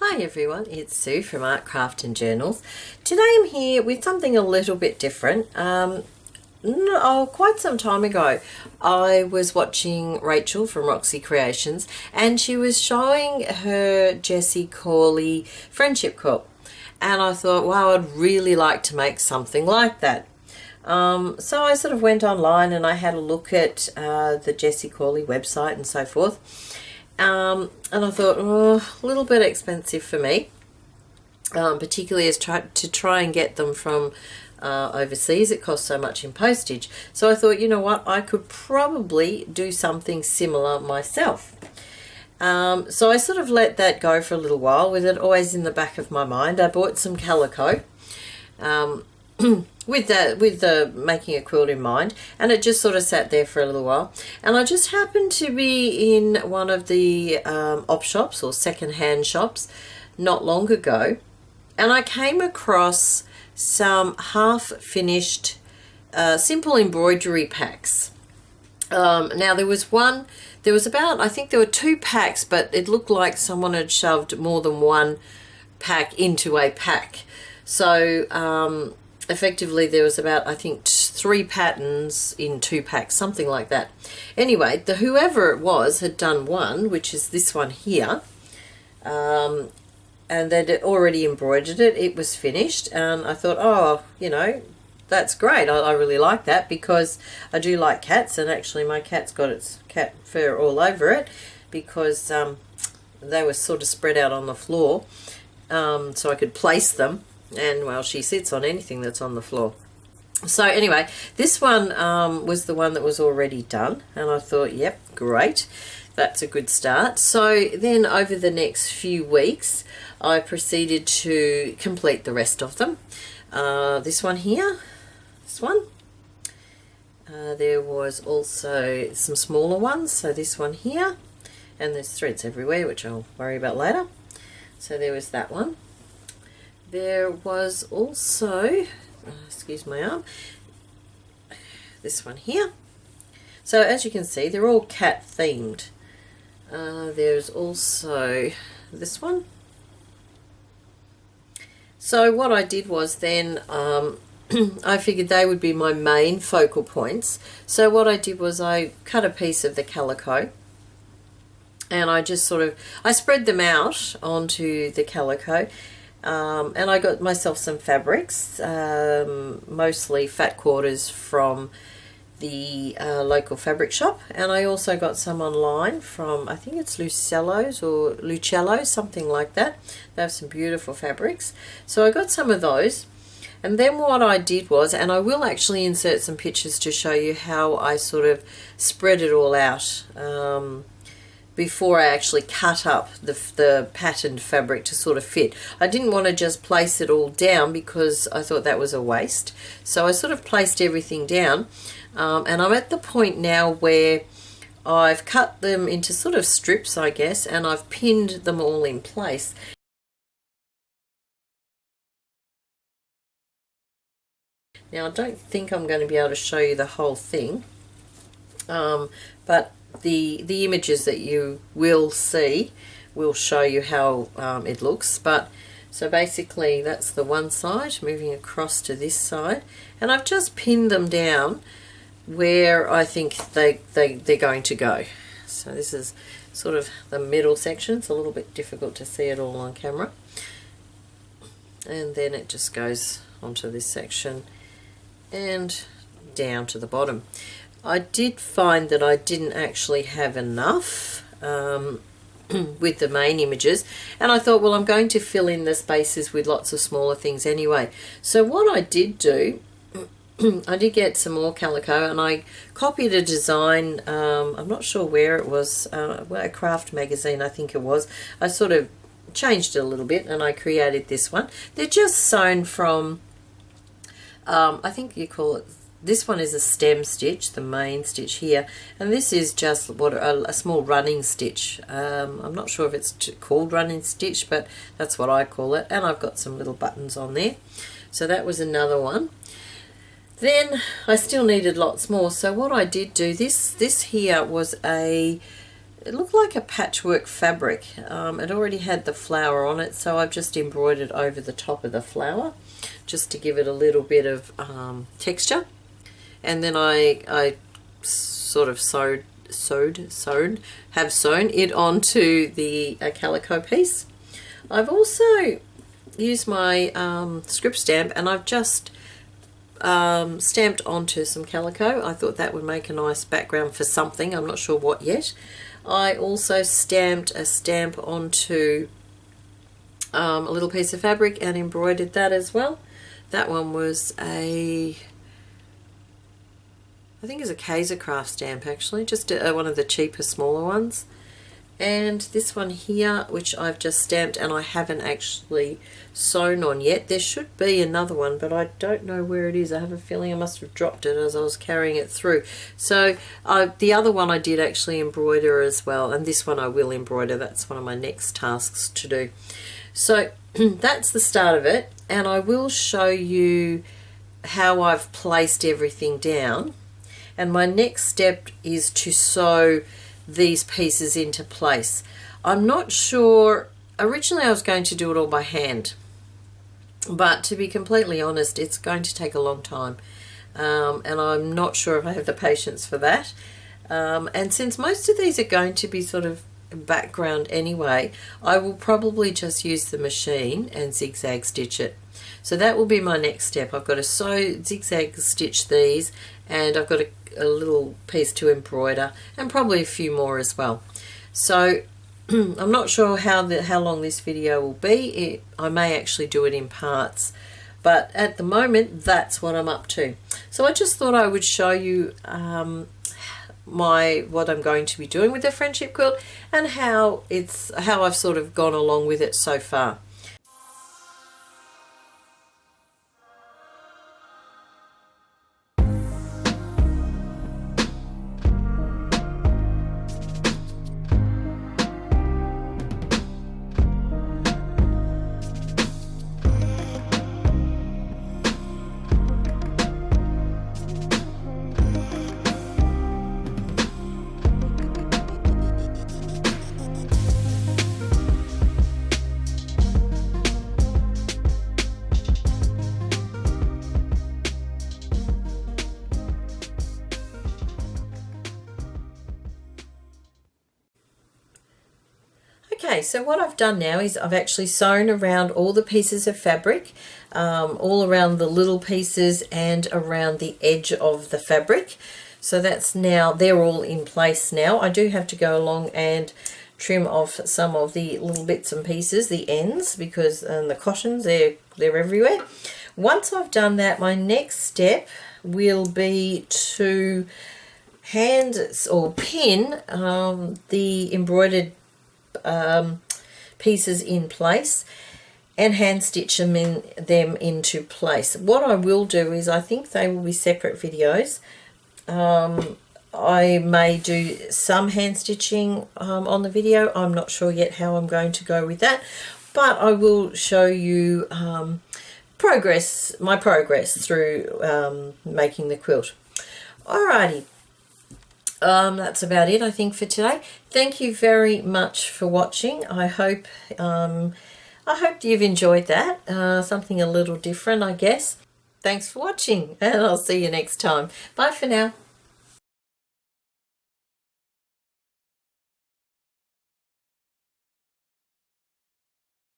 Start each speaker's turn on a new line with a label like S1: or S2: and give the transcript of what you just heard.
S1: Hi everyone, it's Sue from artcraftjournals. Today I'm here with something a little bit different. Quite some time ago I was watching Rachel from Roxy Creations and she was showing her Jessie Corley friendship quilt, and I thought, wow, I'd really like to make something like that. So I sort of went online and I had a look at the Jessie Corley website and so forth. And I thought, oh, a little bit expensive for me, particularly as to try and get them from overseas. It costs so much in postage. So I thought, you know what, I could probably do something similar myself. So I sort of let that go for a little while, with it always in the back of my mind. I bought some calico with the making a quilt in mind, and it just sort of sat there for a little while. And I just happened to be in one of the op shops or second-hand shops not long ago, and I came across some half-finished simple embroidery packs. Now there was about, I think there were 2 packs, but it looked like someone had shoved more than one pack into a pack. So effectively there was about, I think, 3 patterns in 2 packs, something like that. Anyway, whoever it was had done one, which is this one here, and they'd already embroidered it. It was finished, and I thought, oh, you know, that's great. I really like that, because I do like cats, and actually my cat's got its cat fur all over it, because they were sort of spread out on the floor, so I could place them. And well, she sits on anything that's on the floor. So anyway, this one was the one that was already done, and I thought, yep, great, that's a good start. So then over the next few weeks I proceeded to complete the rest of them. This one here, this one, there was also some smaller ones, so this one here, and there's threads everywhere, which I'll worry about later. So there was that one. There was also, excuse my arm, this one here. So as you can see, they're all cat themed. There's also this one. So what I did was then, I figured they would be my main focal points. So what I did was I cut a piece of the calico, and I just I spread them out onto the calico. And I got myself some fabrics, mostly fat quarters from the local fabric shop, and I also got some online from, I think it's Lucello, something like that. They have some beautiful fabrics. So I got some of those, and then what I did was, and I will actually insert some pictures to show you how I sort of spread it all out before I actually cut up the patterned fabric to sort of fit. I didn't want to just place it all down, because I thought that was a waste. So I sort of placed everything down, and I'm at the point now where I've cut them into sort of strips, I guess, and I've pinned them all in place. Now I don't think I'm going to be able to show you the whole thing, but the images that you will see will show you how it looks. But so basically that's the one side, moving across to this side, and I've just pinned them down where I think they're going to go. So this is sort of the middle section. It's a little bit difficult to see it all on camera, and then it just goes onto this section and down to the bottom. I did find that I didn't actually have enough with the main images, and I thought, well, I'm going to fill in the spaces with lots of smaller things anyway. So what I did do, I did get some more calico, and I copied a design, I'm not sure where it was, a craft magazine I think it was. I sort of changed it a little bit and I created this one. They're just sewn from, I think you call it, this one is a stem stitch, the main stitch here, and this is just a small running stitch. I'm not sure if it's called running stitch, but that's what I call it, and I've got some little buttons on there. So that was another one. Then I still needed lots more, so what I did do, this here was a it looked like a patchwork fabric. It already had the flower on it, so I've just embroidered over the top of the flower just to give it a little bit of texture. And then I sort of have sewn it onto the calico piece. I've also used my script stamp, and I've just stamped onto some calico. I thought that would make a nice background for something. I'm not sure what yet. I also stamped a stamp onto a little piece of fabric and embroidered that as well. That one was I think it's a Kaiser Craft stamp, actually, just one of the cheaper, smaller ones. And this one here, which I've just stamped and I haven't actually sewn on yet. There should be another one, but I don't know where it is. I have a feeling I must have dropped it as I was carrying it through. So the other one I did actually embroider as well, and this one I will embroider. That's one of my next tasks to do. So that's the start of it, and I will show you how I've placed everything down. And my next step is to sew these pieces into place. I'm not sure, originally I was going to do it all by hand, but to be completely honest, it's going to take a long time, and I'm not sure if I have the patience for that. And since most of these are going to be sort of background anyway, I will probably just use the machine and zigzag stitch it. So that will be my next step. I've got to zigzag stitch these, and I've got a little piece to embroider, and probably a few more as well. So I'm not sure how long this video will be. I may actually do it in parts, but at the moment that's what I'm up to. So I just thought I would show you what I'm going to be doing with the friendship quilt, and how I've sort of gone along with it so far. Okay, so what I've done now is I've actually sewn around all the pieces of fabric, all around the little pieces and around the edge of the fabric. So that's now, they're all in place now. I do have to go along and trim off some of the little bits and pieces, the ends, because the cottons, they're everywhere. Once I've done that, my next step will be to hand or pin the embroidered pieces in place and hand stitch them into place. What I will do is, I think they will be separate videos. I may do some hand stitching on the video. I'm not sure yet how I'm going to go with that, but I will show you my progress through making the quilt. Alrighty. That's about it, I think, for today. Thank you very much for watching. I hope you've enjoyed that. Something a little different, I guess. Thanks for watching, and I'll see you next time. Bye for now.